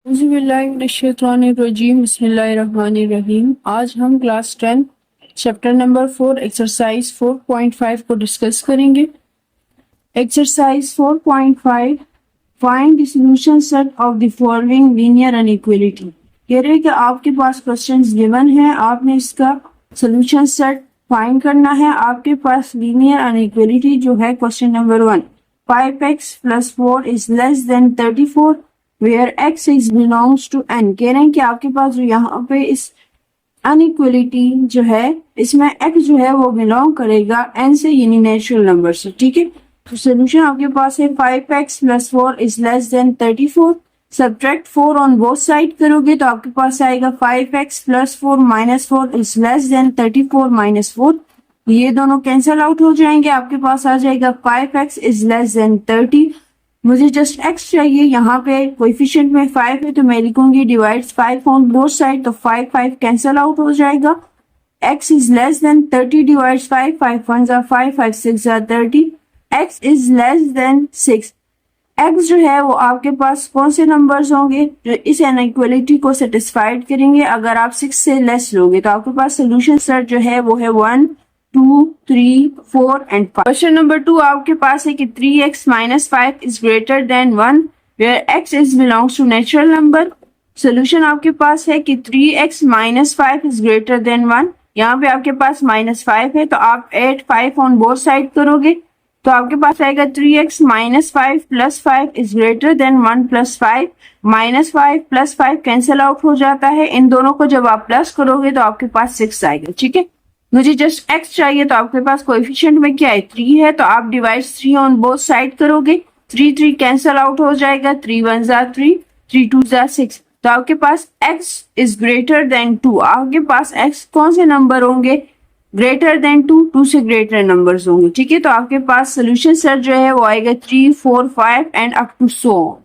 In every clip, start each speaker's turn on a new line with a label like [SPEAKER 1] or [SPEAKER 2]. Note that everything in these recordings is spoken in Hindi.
[SPEAKER 1] बिस्मिल्लाहिर्रहमानिर्रहीम बिस्मिल्लाहिर्रहमानिर्रहीम। आज हम क्लास 10 चैप्टर नंबर 4 एक्सरसाइज 4.5 को डिस्कस करेंगे। Exercise 4.5 find the solution set of the following linear inequality. कह रहे हैं कि आपके पास क्वेश्चंस गिवन है, आपने इसका सॉल्यूशन सेट फाइंड करना है। आपके पास लीनियर इनइक्वालिटी जो है question number 1, 5x + 4 is less then 34 where x is belongs to n। कह रहे हैं कि आपके पास जो यहाँ पे इस अनइक्वलिटी जो है इसमें x जो है वो बिलोंग करेगा n से, यानी नेचुरल नंबर से। ठीक है, तो सोल्यूशन आपके पास है 5x + 4 is less then 34। Subtract 4 on both side करोगे तो आपके पास आएगा 5x + 4 - 4 इज लेस देन 34 - 4। ये दोनों कैंसिल आउट हो जाएंगे, आपके पास आ जाएगा 5x इज लेस देन 30। मुझे जस्ट x चाहिए, यहाँ पे कोएफिशिएंट में 5 है तो मैं लिखूंगी डिवाइड्स 5 ऑन बोथ साइड, तो 5 कैंसिल आउट हो जाएगा। x is less then 30 divides 5, 5 1 = 5, 5 6 = 30। x is less then 6। x जो है वो आपके पास कौन से नंबर्स होंगे जो इस इनइक्वालिटी को सेटिस्फाइड करेंगे। अगर आप 6 से लेस लोगे तो आपके पास सोल्यूशन सेट जो है वो है 1 2 3 4 एंड 5। क्वेश्चन नंबर 2 आपके पास है कि 3x - 5 is greater than 1 where x is belongs to natural number. Solution आपके पास है कि 3x - 5 इज ग्रेटर देन 1। यहाँ पे आपके पास -5 है तो आप 8 5 ऑन बोथ साइड करोगे तो आपके पास आएगा 3x - 5 + 5 is greater than 1 + 5। -5 + 5 cancel out हो जाता है, इन दोनों को जब आप प्लस करोगे तो आपके पास 6 आएगा। ठीक है, मुझे जस्ट x चाहिए तो आपके पास कोएफिशिएंट में क्या है 3 है तो आप डिवाइड 3 ऑन बोथ साइड करोगे, 3 कैंसिल आउट हो जाएगा, 3 1 = 3, 3 2 = 6। तो आपके पास x इज ग्रेटर देन 2। आपके पास x कौन से नंबर होंगे ग्रेटर देन 2, 2 से ग्रेटर नंबर्स होंगे। ठीक है, तो आपके पास सोल्यूशन सेट जो है वो आएगा 3 4 5 and up to so on.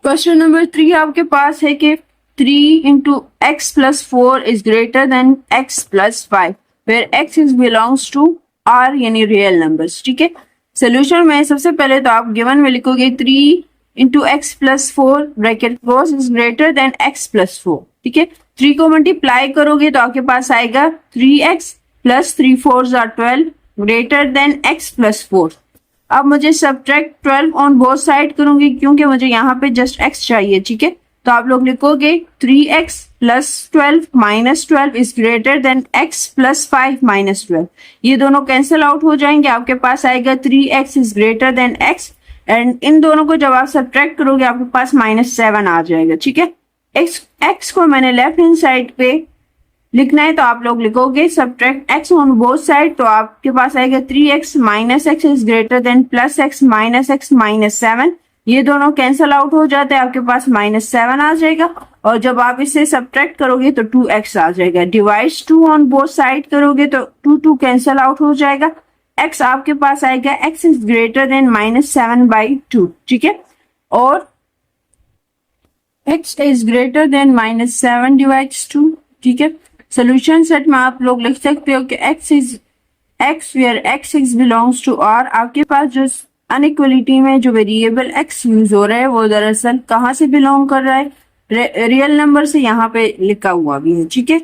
[SPEAKER 1] Question number 3 आपके पास है कि 3 × x + 4 is greater than x + 5 where x is belongs to r यानी रियल नंबर्स। ठीक है, सोल्यूशन में सबसे पहले तो आप गिवन में लिखोगे 3 × x + 4 bracket close is greater then x + 4। ठीक है, 3 को मल्टीप्लाई करोगे तो आपके पास आएगा 3x + 3 4 = 12 ग्रेटर देन x + 4। अब मुझे सब्ट्रैक्ट 12 ऑन बोथ साइड करूंगी क्योंकि मुझे यहाँ पे जस्ट x चाहिए। ठीक है, तो आप लोग लिखोगे 3x + 12 - 12 is greater then x + 5 - 12। ये दोनों कैंसिल आउट हो जाएंगे, आपके पास आएगा 3x is greater then x and in दोनों को जब आप सब्ट्रैक्ट करोगे आपके पास -7 आ जाएगा। ठीक है, x को मैंने लेफ्ट हैंड साइड पे लिखना है तो आप लोग लिखोगे subtract x on both side, तो आपके पास आएगा 3x - x is greater then +x - x -7। ये दोनों कैंसिल आउट हो जाते हैं, आपके पास -7 आ जाएगा और जब आप इसे सब्ट्रैक्ट करोगे तो 2x आ जाएगा। डिवाइड्स 2 ऑन बोथ साइड करोगे तो 2 कैंसिल आउट हो जाएगा, x आपके पास आएगा x इज ग्रेटर देन -7/2। ठीक है, और x is greater then -7 divides 2। ठीक है, सोल्यूशन सेट में आप लोग लिख सकते हो कि x where x is belongs to r। आपके पास जो अनइक्वलिटी में जो वेरिएबल x यूज हो रहा है वो दरअसल कहाँ से बिलोंग कर रहा है, रियल नंबर से, यहाँ पे लिखा हुआ भी है। ठीक है,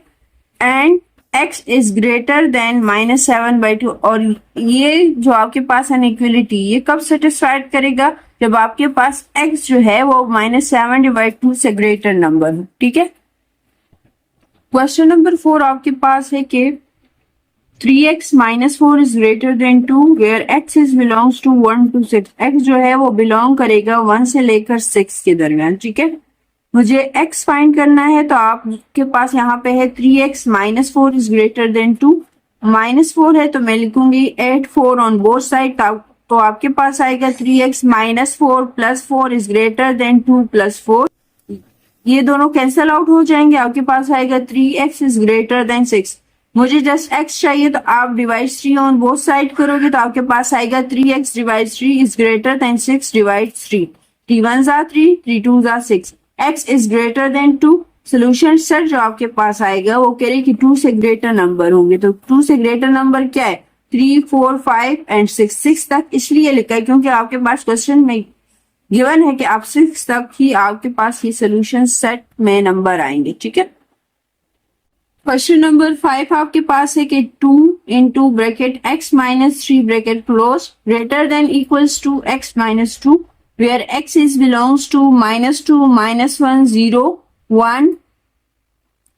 [SPEAKER 1] and x is greater then -7/2। और ये जो आपके पास अनइक्वलिटी ये कब सेटिस्फाइड करेगा, जब आपके पास x जो है वो -7/2 से ग्रेटर नंबर हो। ठीक है, क्वेश्चन नंबर 4 आपके पास है कि 3x - 4 is greater than 2 where x is belongs to 1 to 6। x जो है वो बिलोंग करेगा 1 से लेकर 6 के दरमियान। ठीक है, मुझे x फाइंड करना है तो आपके पास यहाँ पे है 3x - 4 इज ग्रेटर देन 2। -4 है तो मैं लिखूंगी 8 4 ऑन बोथ साइड, तो आपके पास आएगा 3x - 4 + 4 इज ग्रेटर देन 2 + 4। ये दोनों कैंसिल आउट हो जाएंगे, आपके पास आएगा 3x इज ग्रेटर देन 6। मुझे जस्ट x चाहिए तो आप डिवाइड 3 ऑन बोथ साइड करोगे तो आपके पास आएगा 3x / 3 is greater then 6 / 3। 3 1 = 3, 3 2 = 6। x is greater than 2। Solution set जो आपके पास आएगा वो कह रहे कि 2 से ग्रेटर नंबर होंगे, तो 2 से ग्रेटर नंबर क्या है 3 4 5 एंड 6 तक इसलिए लिखा है क्योंकि आपके पास क्वेश्चन में गिवन है कि आप 6 तक ही आपके पास ये सोल्यूशन सेट में नंबर आएंगे। ठीक है, क्वेश्चन नंबर 5 आपके पास है कि 2 into bracket x minus 3 bracket close greater than equals to x minus 2 where x is belongs to -2 -1 0 1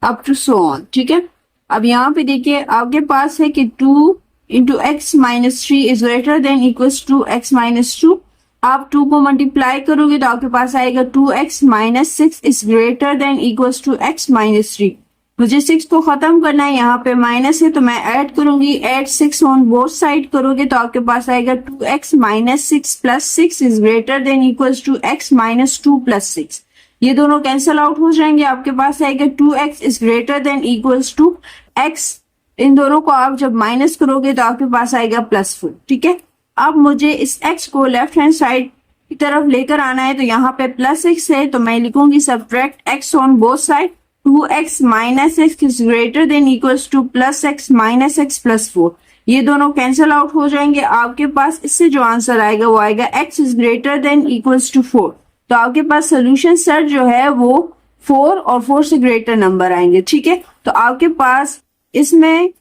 [SPEAKER 1] up to so on. ठीक है, अब यहाँ पे देखिए आपके पास है कि 2 into X minus 3 is greater than equals to x minus 2। आप 2 को मल्टीप्लाई करोगे तो आपके पास आएगा 2x minus 6 is greater than equals to x minus 3। मुझे 6 को खत्म करना है, यहाँ पे माइनस है तो मैं ऐड करूंगी, ऐड 6 ऑन बोथ साइड करोगे तो आपके पास आएगा 2x minus 6 plus 6 is greater than equals to x minus 2 plus 6। ये दोनों कैंसल आउट हो जाएंगे, आपके पास आएगा 2x is greater than equals to x। इन दोनों को आप जब माइनस करोगे तो आपके पास आएगा +4। ठीक है, अब मुझे इस x को लेफ्ट हैंड साइड की तरफ लेकर आना है, तो यहाँ पे +6 है तो मैं लिखूंगी subtract x on both side. 2x minus x is greater than equals to +x minus x +4। ये दोनों कैंसल आउट हो जाएंगे, आपके पास इससे जो आंसर आएगा वो आएगा x is greater than equals to 4। तो आपके पास सोल्यूशन सेट जो है वो 4 और 4 से ग्रेटर नंबर आएंगे। ठीक है, तो आपके पास इसमें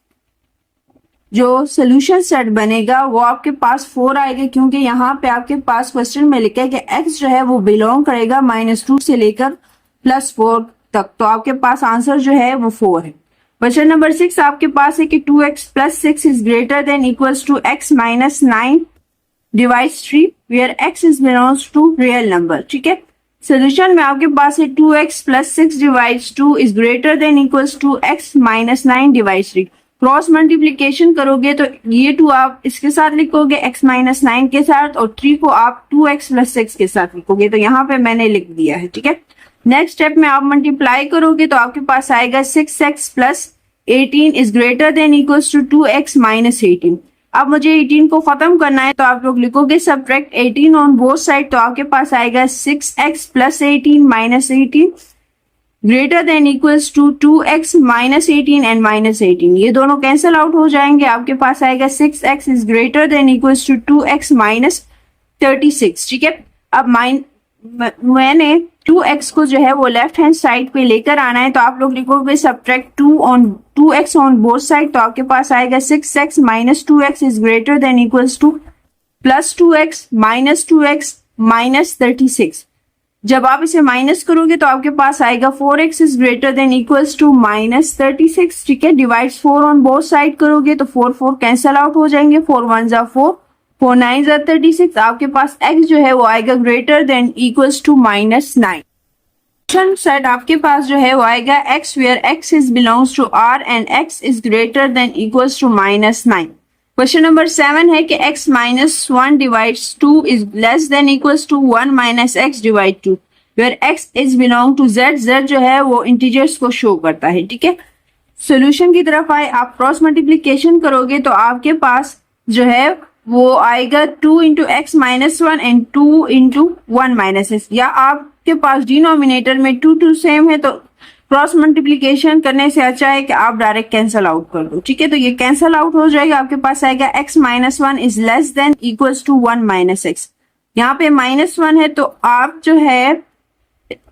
[SPEAKER 1] जो सोल्यूशन सेट बनेगा वो आपके पास 4 आएगा, क्योंकि यहाँ पे आपके पास क्वेश्चन में लिखा है कि x जो है वो बिलोंग करेगा -2 से लेकर +4 तक। तो आपके पास आंसर जो है वो 4 है। क्वेश्चन नंबर 6 आपके पास है कि 2x plus 6 is greater than equals to x minus 9 divides 3 where x is belongs to real number. ठीक है, सोल्यूशन में आपके पास है 2x plus 6 divides 2 is greater than equals to x minus 9 divides 3। Cross multiplication करोगे तो ये 2 आप इसके साथ लिखोगे x माइनस 9 के साथ, और 3 को आप 2x प्लस 6 के साथ लिखोगे। तो यहाँ पे मैंने लिख दिया है। ठीक है, नेक्स्ट स्टेप में आप मल्टीप्लाई करोगे तो आपके पास आएगा 6x plus 18 is greater than equals to 2x minus 18। अब मुझे 18 को खत्म करना है तो आप लोग लिखोगे सब्ट्रैक्ट 18 ऑन बोथ साइड, तो आपके पास आएगा 6x plus 18 minus 18 greater than equals to 2x minus 18 and minus 18। ये दोनों कैंसल आउट हो जाएंगे, आपके पास आएगा 6x is greater than equals to 2x minus 36। ठीक है, अब मैंने 2x को जो है वो लेफ्ट हैंड साइड पे लेकर आना है, तो आप लोग लिखोगे subtract 2x on both side, तो आपके पास आएगा 6x minus 2x is greater than equals two plus 2x minus 36। जब आप इसे माइनस करोगे तो आपके पास आएगा 4x is greater than equals to minus 36। ठीक है, डिवाइड्स 4 ऑन बोथ साइड करोगे तो 4 कैंसल आउट हो जाएंगे, 4 1 जा 4 4 9 जा 36। आपके पास x जो है वो आएगा greater than equals to minus 9। Set आपके पास जो है वो आएगा x where x is belongs to r and x is greater than equals to minus 9। Question number 7 है कि x minus 1 divides 2 is less than equals to 1 minus x divide 2 where x is belong to z। z जो है वो इंटीजर्स को शो करता है। ठीक है, सोल्यूशन की तरफ आए, आप क्रॉस मल्टीप्लीकेशन करोगे तो आपके पास जो है वो आएगा 2 into X minus 1 and 2 into 1 minus x, या आपके पास डिनोमिनेटर में 2 सेम है तो क्रॉस मल्टीप्लीकेशन करने से अच्छा है कि आप डायरेक्ट कैंसल आउट कर दो। ठीक है, तो ये कैंसल आउट हो जाएगा, आपके पास आएगा x minus 1 is less than equals to 1 minus x. यहाँ पे -1 है तो आप जो है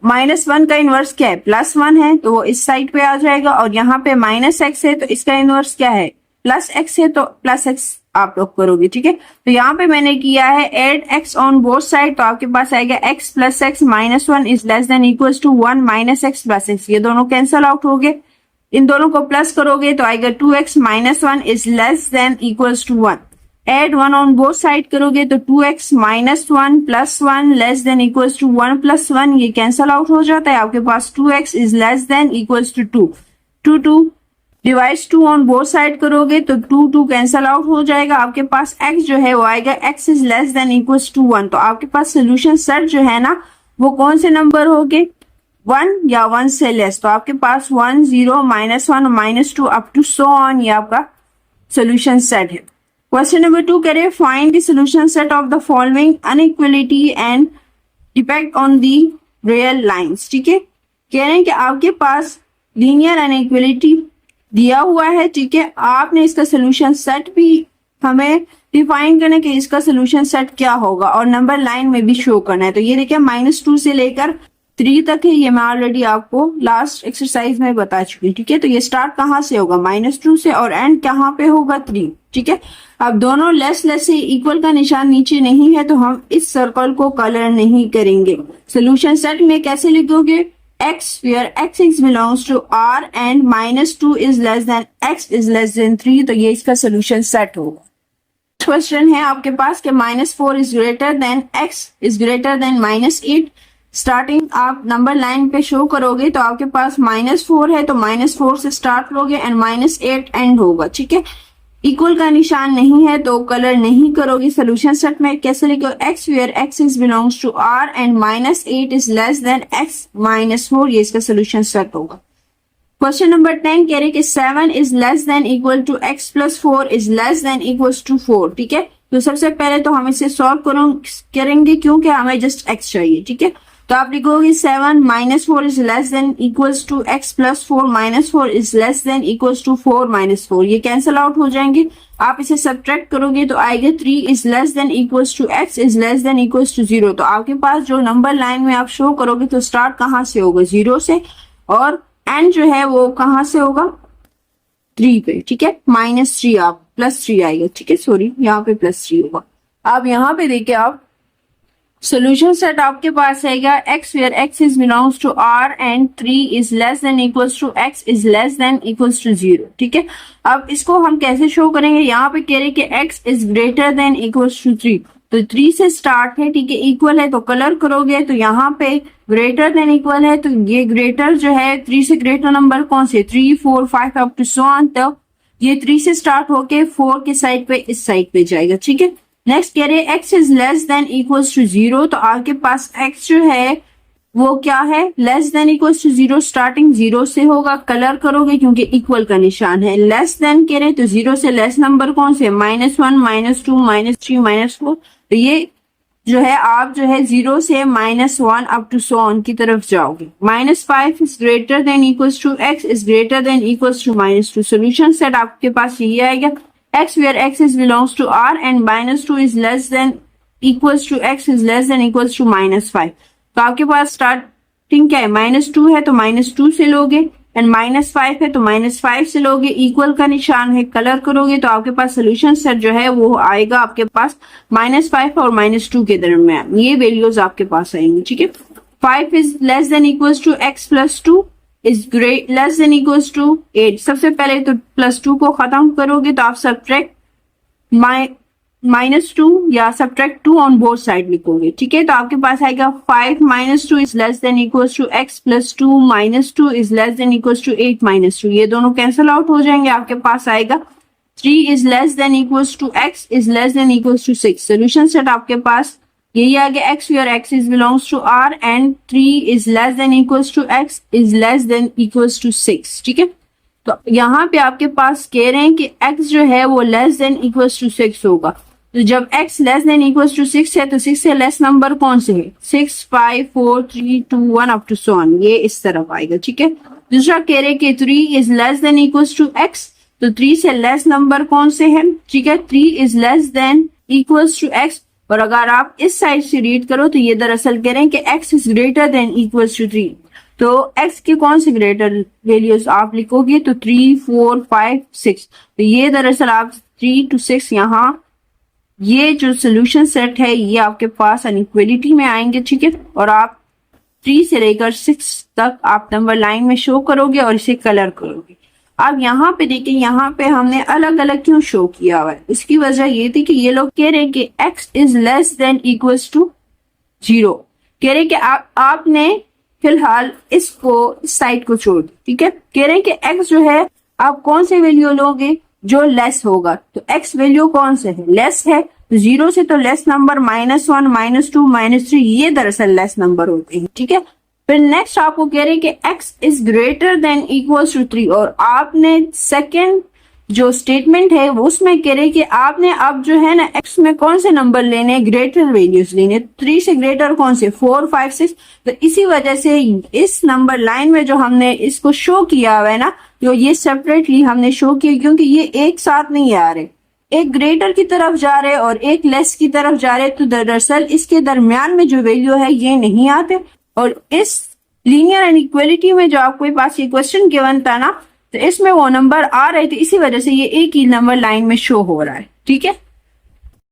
[SPEAKER 1] -1 का इनवर्स क्या है, +1 है तो वो इस साइड पे आ जाएगा, और यहाँ पे -x है तो इसका इनवर्स क्या है, +x है तो +x आप लोग करोगे। ठीक है, तो यहाँ पे मैंने किया है add x on both side, तो आपके पास आएगा x plus x minus 1 is less than equals to 1 minus x plus x. ये दोनों कैंसल आउट हो गए, इन दोनों को प्लस करोगे तो आएगा 2x minus 1 is less than equals to 1। Add 1 on both side करोगे तो 2x minus 1 plus 1 less than equals to 1 plus 1, ये कैंसल आउट हो जाता है, आपके पास 2x is less than equals to 2 divides 2 on both side करोगे तो 2 कैंसल आउट हो जाएगा, आपके पास x जो है वो आएगा x is less than equals to 1। तो आपके पास सोल्यूशन सेट जो है ना वो कौन से नंबर हो गए, 1 या 1 से लेस, तो आपके पास 1 0 -1 -2 अप टू सो ऑन, ये आपका सोल्यूशन सेट है। क्वेश्चन नंबर 2 कह रहे हैं find the solution set of the following inequality and depend on the real lines. ठीक है, कह रहे हैं कि आपके पास लीनियर अनइक्वलिटी दिया हुआ है। ठीक है, आपने इसका सोल्यूशन सेट भी हमें डिफाइन करना है कि इसका सोल्यूशन सेट क्या होगा और नंबर लाइन में भी शो करना है। तो ये देखिए -2 से लेकर 3 तक है, ये मैं ऑलरेडी आपको लास्ट एक्सरसाइज में बता चुकी हूँ। ठीक है, तो ये स्टार्ट कहाँ से होगा, -2 से, और एंड कहाँ पे होगा, 3। ठीक है, अब दोनों लेस से इक्वल का निशान नीचे नहीं है तो हम इस सर्कल को कलर नहीं करेंगे। सोल्यूशन सेट में कैसे लिखोगे, x where x is belongs to R and -2 is less than x is less than 3, तो ये इसका सोल्यूशन सेट होगा। क्वेश्चन है आपके पास कि -4 is greater than x is greater than -8। Starting आप नंबर लाइन पे शो करोगे तो आपके पास -4 है तो -4 से स्टार्ट लोगे एंड -8 एंड होगा। ठीक है, इक्वल का निशान नहीं है तो कलर नहीं करोगे। सोल्यूशन सेट में कैसे लिखो, x where x is belongs to R and -8 is less than x -4, ये इसका सोल्यूशन सेट होगा। क्वेश्चन नंबर 10 कह रहे कि 7 is less than equal to x plus 4 is less than equals to 4। ठीक है, तो सबसे पहले तो हम इसे सॉल्व करेंगे क्योंकि हमें जस्ट x चाहिए। ठीक है, तो आप लिखोगे 7 -4 is less than equals to x plus 4 -4 is less than equals to 4 -4, ये कैंसिल आउट हो जाएंगे। आप इसे सब्ट्रैक्ट करोगे तो आएगा 3 is less than equals to x is less than equals to 0। तो आपके पास जो नंबर लाइन में आप शो करोगे तो स्टार्ट कहाँ से होगा, 0 से, और एंड जो है वो कहाँ से होगा, 3 पे। ठीक है, -3 आप +3 आएगा। ठीक है, सॉरी यहाँ पे +3 होगा। अब यहाँ पे देखिए आप सोल्यूशन सेट आपके पास आएगा x where x is belongs to R and 3 is less than equals to x is less than equals to 0। ठीक है, अब इसको हम कैसे शो करेंगे, यहाँ पे कह रहे कि x is greater than equals to 3, तो 3 से स्टार्ट है। ठीक है, इक्वल है तो कलर करोगे तो यहाँ पे ग्रेटर देन इक्वल है तो ये ग्रेटर जो है 3 से ग्रेटर नंबर कौन से, 3 4 5 अप टू सो ऑन, तो ये 3 से स्टार्ट होके 4 के साइड पे इस साइड पे जाएगा। ठीक है, नेक्स्ट कह रहे x is less than equals to 0, तो आपके पास x जो है वो क्या है, less than equals to 0, starting 0 से होगा, कलर करोगे क्योंकि इक्वल का निशान है। लेस देन कह रहे तो 0 से लेस नंबर कौन से, -1 -2 -3 -4, तो ये जो है आप जो है 0 से -1 अप टू सो ऑन की तरफ जाओगे। -5 is greater than equals to x is greater than equals to -2। Solution set आपके पास यही आएगा, x where x is belongs to R and -2 is less than equals to x is less than equals to -5। तो आपके पास स्टार्टिंग क्या है, -2 है तो -2 से लोगे एंड -5 है तो -5 से लोगे, इक्वल का निशान है, कलर करोगे तो आपके पास सोल्यूशन सेट जो है वो आएगा आपके पास -5 और -2 के दरमियान, ये वैल्यूज आपके पास आएंगे। ठीक है, 5 is less than equals to x plus 2 is great less than equals to 8। सबसे पहले तो +2 को खत्म करोगे तो आप सब्ट्रैक्ट -2 या सब्ट्रैक्ट 2 ऑन बोथ साइड लिखोगे। ठीक है, तो आपके पास आएगा 5 -2 is less than equals to x plus 2 -2 is less than equals to 8 -2, ये दोनों कैंसिल आउट हो जाएंगे। आपके पास आएगा 3 is less than equals to x is less than equals to 6। Solution set आपके पास यही आ गया, x where x is belongs to R and 3 is less than equals to x is less than equals to 6। ठीक है, तो यहाँ पे आपके पास कह रहे हैं कि x जो है वो less than equals to 6 होगा। तो जब x less than equals to 6 है तो 6 से लेस नंबर कौन से है, 6 5 4 3 2 1 अप टू सो ऑन, ये इस तरफ आएगा। ठीक है, दूसरा कह रहे हैं कि 3 is less than equals to x, तो 3 से लेस नंबर कौन से है। ठीक है, 3 is less than equals to x, और अगर आप इस साइड से रीड करो तो ये दरअसल कह रहे हैं कि x is greater than equals to 3, तो x के कौन से ग्रेटर वैल्यूज आप लिखोगे तो 3 4 5 6, तो ये दरअसल आप 3 to 6 यहाँ ये जो सोल्यूशन सेट है ये आपके पास अनइक्वलिटी में आएंगे। ठीक है, और आप 3 से लेकर 6 तक आप नंबर लाइन में शो करोगे और इसे कलर करोगे। अब यहाँ पे देखिए, यहाँ पे हमने अलग अलग क्यों शो किया हुआ है, इसकी वजह ये थी कि ये लोग कह रहे हैं कि x is less than equals to 0, कह रहे हैं कि आपने फिलहाल इसको इस साइड को छोड़ दिया। ठीक है, कह रहे हैं कि x जो है आप कौन से वैल्यू लोगे जो लेस होगा, तो x वैल्यू कौन से है, लेस है, तो 0 से तो लेस नंबर -1 -2 -3 ये दरअसल लेस नंबर होते हैं। ठीक है, फिर नेक्स्ट आपको कह रहे हैं कि x is greater than equals to 3, और आपने सेकेंड जो स्टेटमेंट है वो उसमें कह रहे हैं कि आपने अब जो है ना x में कौन से नंबर लेने, ग्रेटर वैल्यूज लेने, 3 से ग्रेटर कौन से, 4 5 6, तो इसी वजह से इस नंबर लाइन में जो हमने इसको शो किया हुआ है ना, तो ये सेपरेटली हमने शो किया क्योंकि ये एक साथ नहीं आ रहे, एक ग्रेटर की तरफ जा रहे और एक लेस की तरफ जा रहे, तो दरअसल इसके दरमियान में जो वैल्यू है ये नहीं आते। और इस लीनियर इनइक्वालिटी में जो आपके पास ये क्वेश्चन गिवन था ना, तो इसमें वो नंबर आ रहे थे, इसी वजह से ये एक ही नंबर लाइन में शो हो रहा है। ठीक है,